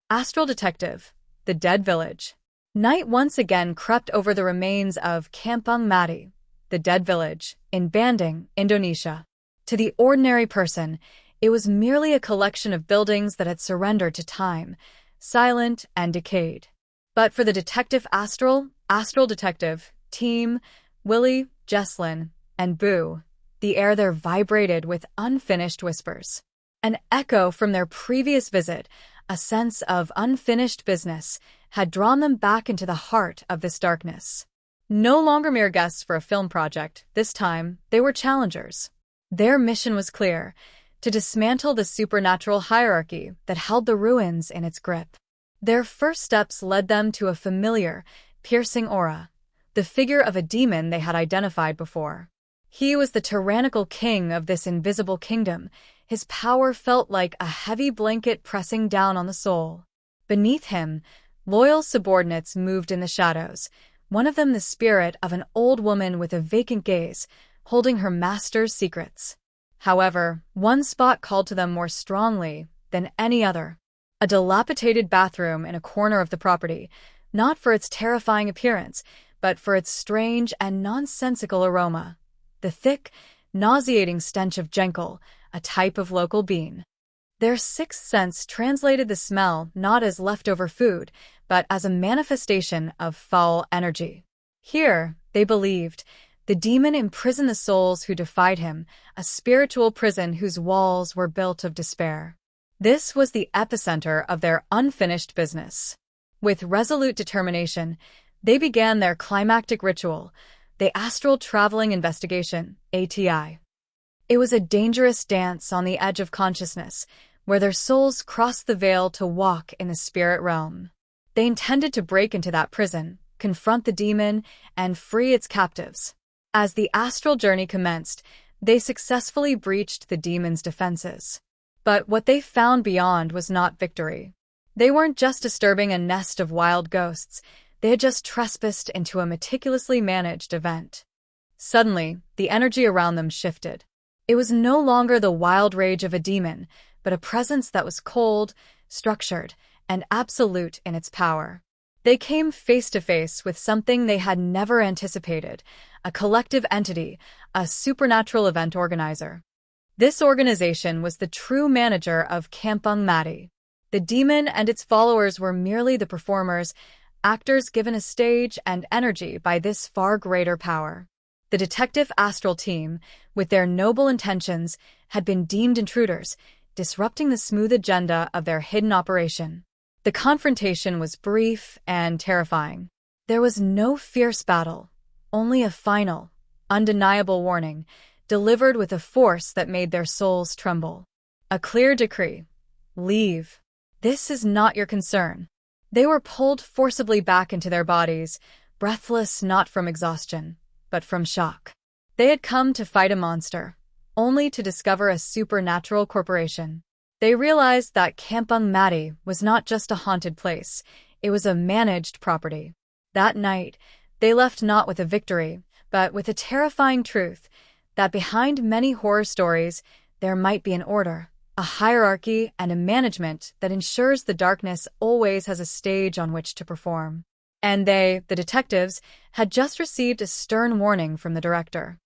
Astral Detective, The Dead Village. Night once again crept over the remains of Kampung, the dead village, in Bandung, Indonesia. To the ordinary person, it was merely a collection of buildings that had surrendered to time, silent and decayed. But for the detective Astral Detective, team, Willie, Jesslyn, and Boo, the air there vibrated with unfinished whispers. An echo from their previous visit, a sense of unfinished business, had drawn them back into the heart of this darkness. No longer mere guests for a film project, this time they were challengers. Their mission was clear: to dismantle the supernatural hierarchy that held the ruins in its grip. Their first steps led them to a familiar, piercing aura, the figure of a demon they had identified before. He was the tyrannical king of this invisible kingdom. His power felt like a heavy blanket pressing down on the soul. Beneath him, loyal subordinates moved in the shadows, one of them the spirit of an old woman with a vacant gaze, holding her master's secrets. However, one spot called to them more strongly than any other: a dilapidated bathroom in a corner of the property, not for its terrifying appearance, but for its strange and nonsensical aroma. The thick, nauseating stench of jenkel, a type of local bean. Their sixth sense translated the smell not as leftover food, but as a manifestation of foul energy. Here, they believed, the demon imprisoned the souls who defied him, a spiritual prison whose walls were built of despair. This was the epicenter of their unfinished business. With resolute determination, they began their climactic ritual, the Astral Traveling Investigation, ATI. It was a dangerous dance on the edge of consciousness, where their souls crossed the veil to walk in the spirit realm. They intended to break into that prison, confront the demon, and free its captives. As the astral journey commenced, they successfully breached the demon's defenses. But what they found beyond was not victory. They weren't just disturbing a nest of wild ghosts, they had just trespassed into a meticulously managed event. Suddenly, the energy around them shifted. It was no longer the wild rage of a demon, but a presence that was cold, structured, and absolute in its power. They came face to face with something they had never anticipated: a collective entity, a supernatural event organizer. This organization was the true manager of Kampung. The demon and its followers were merely the performers, actors given a stage and energy by this far greater power. The Detective Astral team, with their noble intentions, had been deemed intruders, disrupting the smooth agenda of their hidden operation. The confrontation was brief and terrifying. There was no fierce battle, only a final, undeniable warning, delivered with a force that made their souls tremble. A clear decree: leave. This is not your concern. They were pulled forcibly back into their bodies, breathless not from exhaustion, but from shock. They had come to fight a monster, only to discover a supernatural corporation. They realized that Kampung was not just a haunted place, it was a managed property. That night, they left not with a victory, but with a terrifying truth: that behind many horror stories, there might be an order, a hierarchy, and a management that ensures the darkness always has a stage on which to perform. And they, the detectives, had just received a stern warning from the director.